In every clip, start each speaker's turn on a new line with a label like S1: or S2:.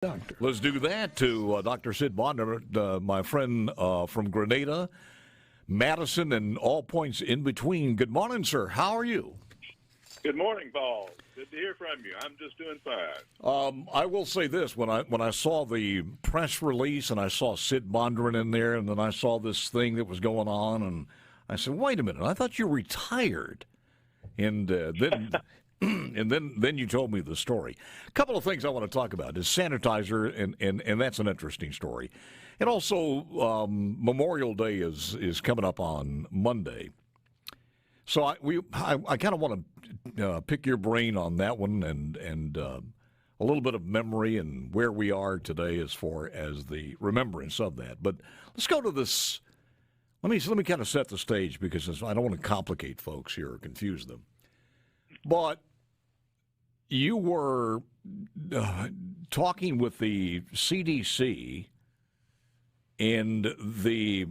S1: Doctor.
S2: Let's do that to Dr. Sid Bondurant, my friend from Grenada, Madison, and all points in between. Good morning, sir. How are you?
S3: Good morning, Paul. Good to hear from you. I'm just doing fine.
S2: I will say this: when I saw the press release and I saw Sid Bondurant in there, and then I saw this thing that was going on, and I said, "Wait a minute! I thought you retired." And then and then you told me the story. A couple of things I want to talk about is sanitizer, and that's an interesting story. And also, Memorial Day is coming up on Monday. So I kind of want to pick your brain on that one and a little bit of memory and where we are today as far as the remembrance of that. But let's go to this. Let me kind of set the stage because I don't want to complicate folks here or confuse them. But you were talking with the CDC and the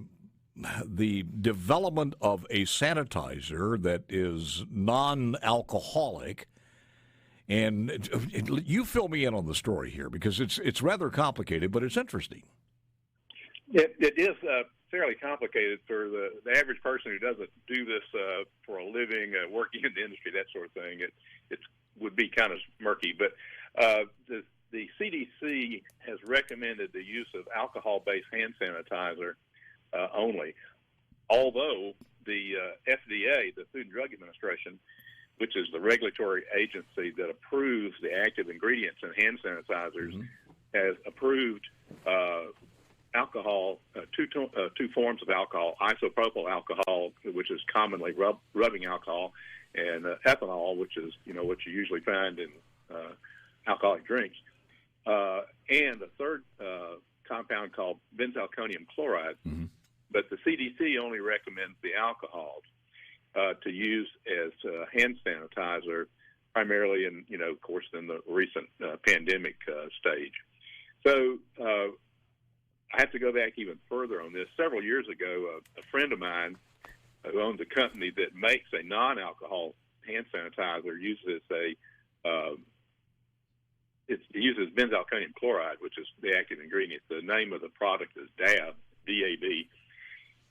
S2: development of a sanitizer that is non-alcoholic, and you fill me in on the story here because it's rather complicated, but it's interesting.
S3: It is fairly complicated for the average person who doesn't do this for a living, working in the industry, that sort of thing. It would be kind of murky, but the CDC has recommended the use of alcohol-based hand sanitizer only, although the FDA, the Food and Drug Administration, which is the regulatory agency that approves the active ingredients in hand sanitizers, has approved alcohol, two forms of alcohol: isopropyl alcohol, which is commonly rubbing alcohol, and ethanol, which is what you usually find in alcoholic drinks, and a third compound called benzalkonium chloride. Mm-hmm. But the CDC only recommends the alcohol to use as hand sanitizer, primarily in, of course, in the recent pandemic stage. So I have to go back even further on this. Several years ago, a friend of mine who owns a company that makes a non-alcohol hand sanitizer uses it uses benzalkonium chloride, which is the active ingredient. The name of the product is DAB, D-A-B,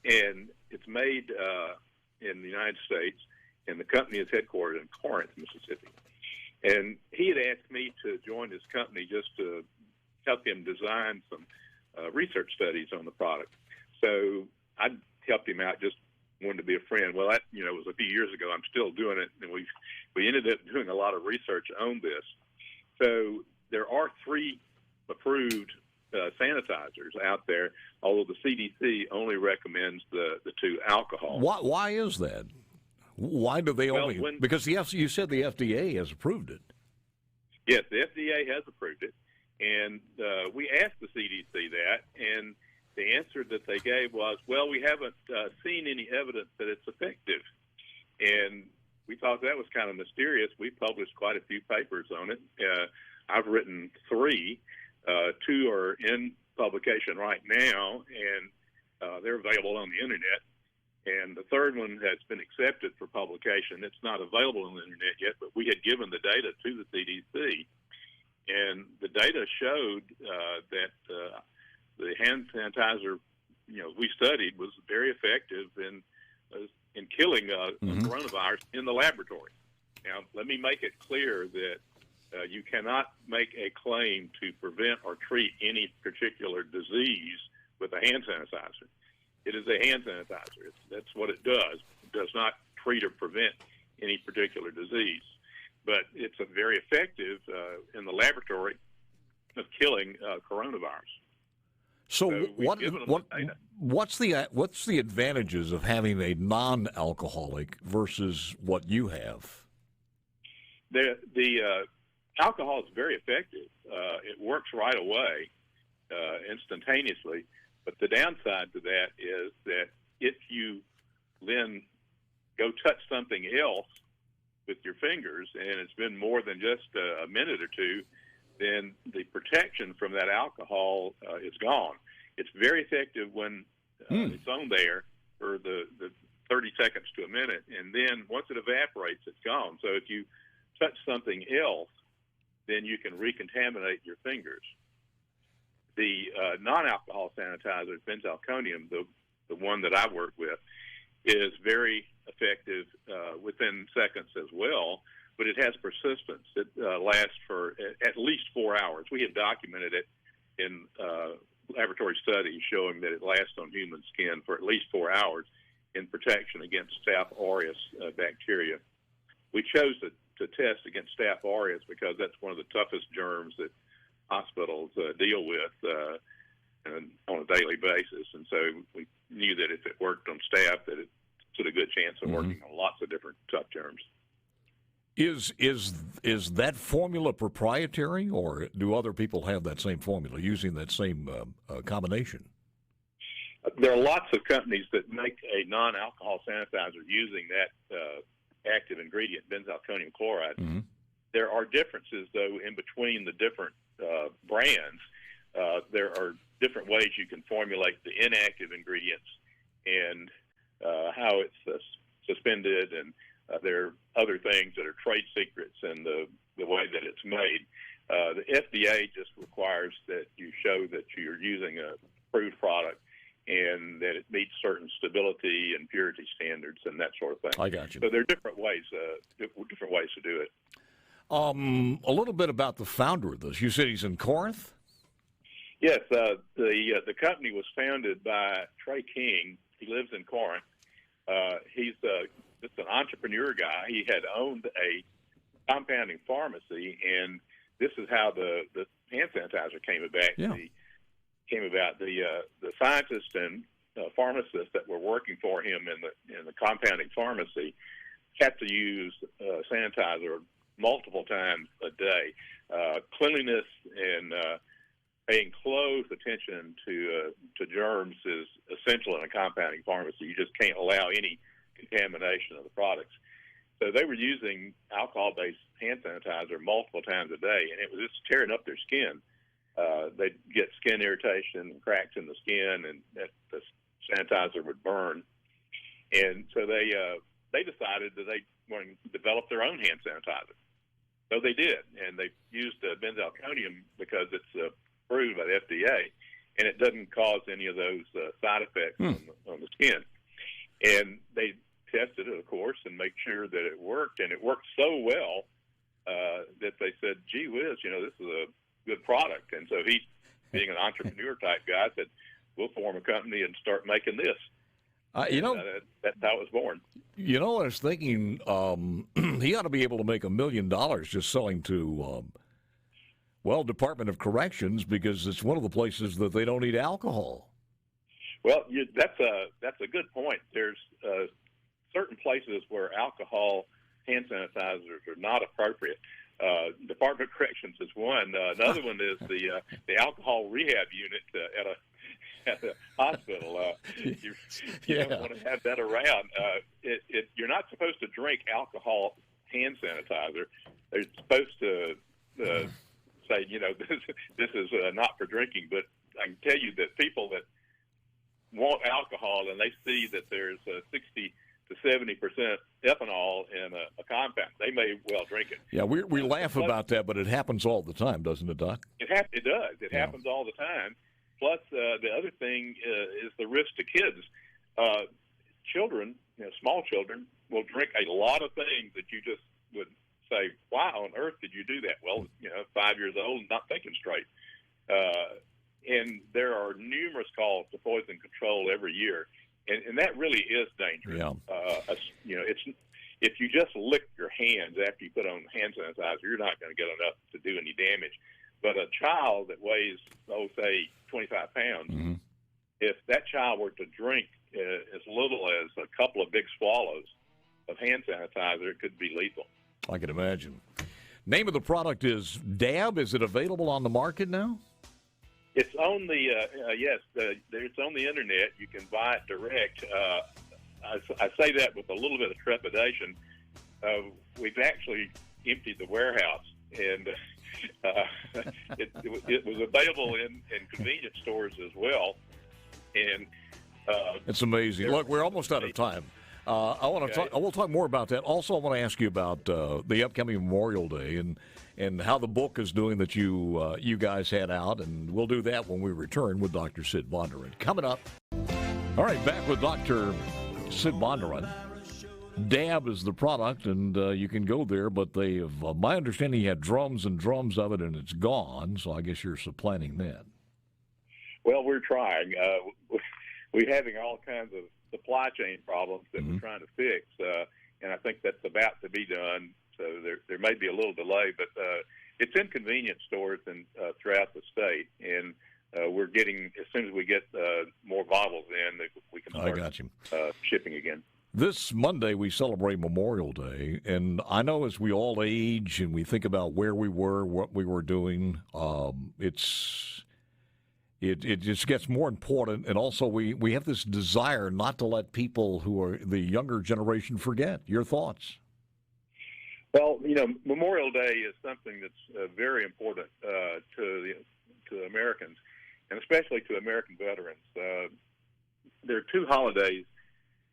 S3: and it's made in the United States, and the company is headquartered in Corinth, Mississippi. And he had asked me to join his company just to help him design some research studies on the product. So I helped him out, just wanted to be a friend. Well, that was a few years ago. I'm still doing it, and we ended up doing a lot of research on this. So there are 3 approved sanitizers out there, although the CDC only recommends the 2 alcohol.
S2: Why is that? Why do they only? Because you said the FDA has approved it.
S3: Yes, the FDA has approved it, and we asked the CDC that, and the answer that they gave was, well, we haven't seen any evidence that it's effective. And we thought that was kind of mysterious. We published quite a few papers on it. I've written 3. 2 are in publication right now, and they're available on the internet. And the third one has been accepted for publication. It's not available on the internet yet, but we had given the data to the CDC, and the data showed that the hand sanitizer, we studied, was very effective in killing coronavirus in the laboratory. Now, let me make it clear that you cannot make a claim to prevent or treat any particular disease with a hand sanitizer. It is a hand sanitizer. That's what it does. It does not treat or prevent any particular disease. But it's very effective in the laboratory of killing coronavirus.
S2: So what's the advantages of having a non-alcoholic versus what you have?
S3: The alcohol is very effective. It works right away, instantaneously. But the downside to that is that if you then go touch something else with your fingers, and it's been more than just a minute or two, then the protection from that alcohol is gone. It's very effective when it's on there for the 30 seconds to a minute, and then once it evaporates, it's gone. So if you touch something else, then you can recontaminate your fingers. The non-alcohol sanitizer, benzalkonium, the one that I work with, is very effective within seconds as well, but it has persistence. It lasts for at least 4 hours. We have documented it in laboratory studies showing that it lasts on human skin for at least 4 hours in protection against Staph aureus bacteria. We chose to test against Staph aureus because that's one of the toughest germs that hospitals deal with on a daily basis, and so we knew that if it worked on staph, that it stood a good chance of working on lots of different tough germs.
S2: Is that formula proprietary, or do other people have that same formula using that same combination?
S3: There are lots of companies that make a non-alcohol sanitizer using that active ingredient, benzalkonium chloride. Mm-hmm. There are differences, though, in between the different brands. There are different ways you can formulate the inactive ingredients and how it's suspended, and there are other things that are trade secrets in the way that it's made. The FDA just requires that you show that you're using a approved product and that it meets certain stability and purity standards and that sort of thing.
S2: I got you.
S3: So there are different ways to do it.
S2: A little bit about the founder of this. You said he's in Corinth?
S3: Yes, the company was founded by Trey King. He lives in Corinth. He's just an entrepreneur guy. He had owned a compounding pharmacy, and this is how the hand sanitizer came about.
S2: Yeah.
S3: The scientists and pharmacists that were working for him in the compounding pharmacy had to use sanitizer multiple times a day. Cleanliness and paying close attention to germs is essential in a compounding pharmacy. You just can't allow any contamination of the products. So they were using alcohol-based hand sanitizer multiple times a day, and it was just tearing up their skin. They'd get skin irritation, cracks in the skin, and the sanitizer would burn. And so they decided that they wanted to develop their own hand sanitizer. So they did, and they used benzalkonium because it's approved by the FDA, and it doesn't cause any of those side effects on the skin. And they tested it, of course, and make sure that it worked, and it worked so well that they said, gee whiz, this is a good product. And so he, being an entrepreneur type guy, said, we'll form a company and start making this. That's how it was born.
S2: I was thinking he ought to be able to make $1 million just selling to, Department of Corrections, because it's one of the places that they don't eat alcohol.
S3: Well, that's a good point. There's certain places where alcohol hand sanitizers are not appropriate. Department of Corrections is one. Another one is the alcohol rehab unit at a hospital. You don't want to have that around. You're not supposed to drink alcohol hand sanitizer. They're supposed to say, this is not for drinking. But I can tell you that people that want alcohol and they see that there's 60 to 70% ethanol in a compound, they may well drink it.
S2: Yeah, we laugh about that, but it happens all the time, doesn't it, Doc?
S3: It does. It happens all the time. Plus, the other thing is the risk to kids. Children, small children, will drink a lot of things that you just would say, why on earth did you do that? Well, 5 years old and not thinking straight. And there are numerous calls to poison control every year. And that really is dangerous.
S2: Yeah.
S3: If you just lick your hands after you put on hand sanitizer, you're not going to get enough to do any damage. But a child that weighs, say, 25 pounds, if that child were to drink as little as a couple of big swallows of hand sanitizer, it could be lethal.
S2: I can imagine. Name of the product is DAB. Is it available on the market now?
S3: It's on it's on the internet. You can buy it direct. I say that with a little bit of trepidation. We've actually emptied the warehouse, and it was available in convenience stores as well. And
S2: it's amazing. Look, we're almost out of time. I want to talk more about that. Also, I want to ask you about the upcoming Memorial Day, and and how the book is doing that you guys had out. And we'll do that when we return with Dr. Sid Bondurant. Coming up. All right, back with Dr. Sid Bondurant. Dab is the product, and you can go there, but they have, my understanding, you had drums and drums of it, and it's gone, so I guess you're supplanting that.
S3: Well, we're trying. We're having all kinds of supply chain problems that we're trying to fix, and I think that's about to be done, so there may be a little delay, but it's in convenience stores and throughout the state, and we're getting, as soon as we get more bottles in, we can start shipping again.
S2: This Monday, we celebrate Memorial Day, and I know as we all age and we think about where we were, what we were doing, it just gets more important, and also we have this desire not to let people who are the younger generation forget. Your thoughts?
S3: Well, Memorial Day is something that's very important to Americans, and especially to American veterans. There are two holidays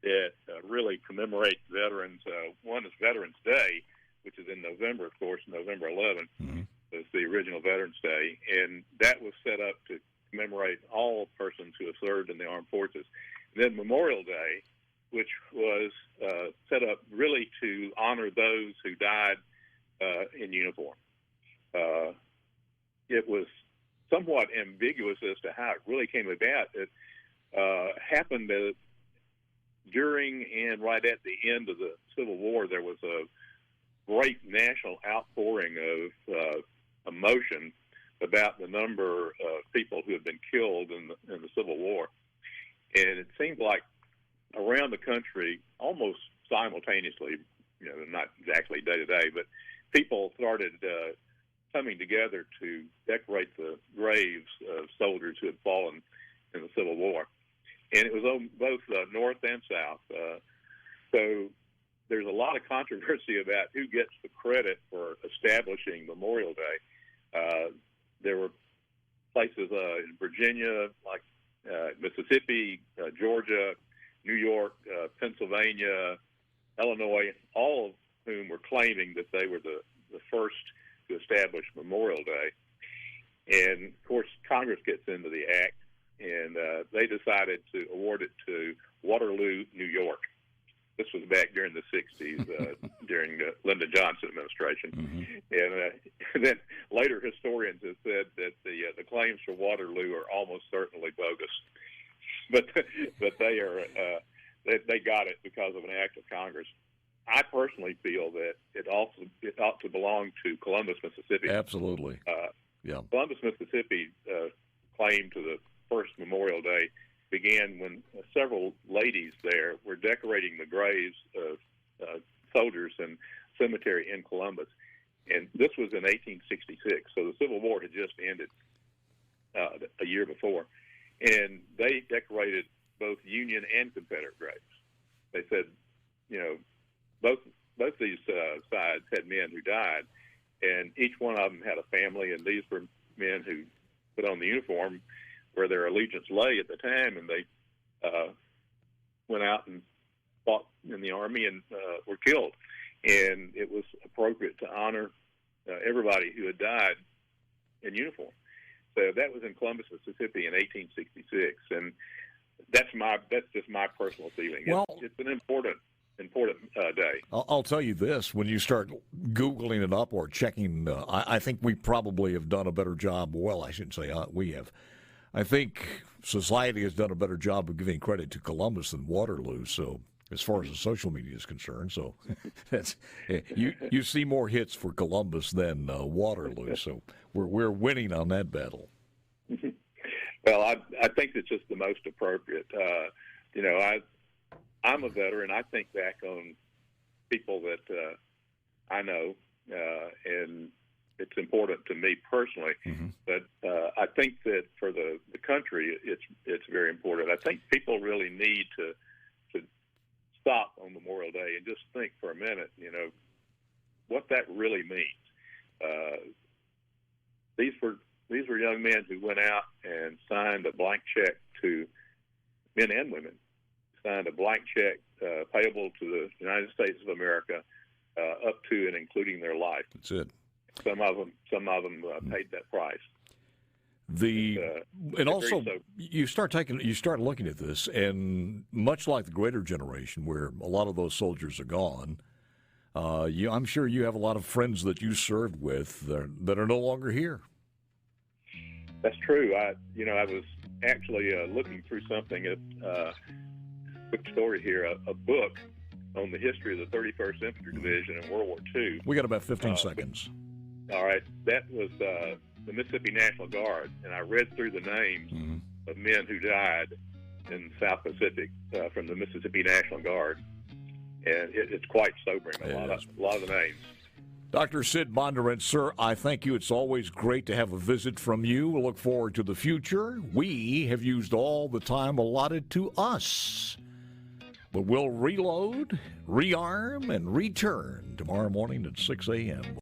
S3: that really commemorate veterans. One is Veterans Day, which is in November, of course, November 11th. It's the original Veterans Day, and that was set up to commemorate all persons who have served in the armed forces. And then Memorial Day, which was set up really to honor those who died in uniform. It was somewhat ambiguous as to how it really came about. It happened during and right at the end of the Civil War. There was a great national outpouring of emotion about the number of people who had been killed in the Civil War. And it seemed like around the country, almost simultaneously, not exactly day to day, but people started coming together to decorate the graves of soldiers who had fallen in the Civil War. And it was on both North and South. So there's a lot of controversy about who gets the credit for establishing Memorial Day. There were places in Virginia, like Mississippi, Georgia, New York, Pennsylvania, Illinois, all of whom were claiming that they were the first to establish Memorial Day. And, of course, Congress gets into the act, and they decided to award it to Waterloo, New York. This was back during the 60s, during the Lyndon Johnson administration. And then later historians have said that the claims for Waterloo are almost certainly bogus. But they are they got it because of an act of Congress. I personally feel that it ought to belong to Columbus, Mississippi.
S2: Absolutely.
S3: Columbus, Mississippi claim to the first Memorial Day began when several ladies there were decorating the graves of soldiers in cemetery in Columbus. And this was in 1866, so the Civil War had just ended a year before. And they decorated both Union and Confederate graves. They said, both these sides had men who died, and each one of them had a family, and these were men who put on the uniform where their allegiance lay at the time, and they went out and fought in the Army and were killed. And it was appropriate to honor everybody who had died in uniform. So that was in Columbus, Mississippi in 1866, and that's just my personal feeling.
S2: Well,
S3: it's an important day.
S2: I'll tell you this, when you start Googling it up or checking, I think we probably have done a better job. Well, I shouldn't say we have. I think society has done a better job of giving credit to Columbus than Waterloo, so as far as the social media is concerned. So that's you see more hits for Columbus than Waterloo, so we're winning on that battle.
S3: Well, I think it's just the most appropriate. I'm a veteran. I think back on people that I know, and it's important to me personally. But I think that for the country, it's very important. I think people really need to stop on Memorial Day and just think for a minute, what that really means. These were young men who went out and signed a blank check to men and women. Signed a blank check payable to the United States of America up to and including their life.
S2: That's it.
S3: some of them paid that price.
S2: And also you start looking at this, and much like the greater generation, where a lot of those soldiers are gone, I'm sure you have a lot of friends that you served with that are no longer here.
S3: That's true. I was actually looking through something at quick story here, a book on the history of the 31st Infantry Division in World War II.
S2: We got about 15 seconds.
S3: All right, that was the Mississippi National Guard, and I read through the names of men who died in the South Pacific from the Mississippi National Guard, and it's quite sobering. A lot of the names.
S2: Dr. Sid Bondurant, sir, I thank you. It's always great to have a visit from you. We'll look forward to the future. We have used all the time allotted to us, but we'll reload, rearm, and return tomorrow morning at 6 a.m.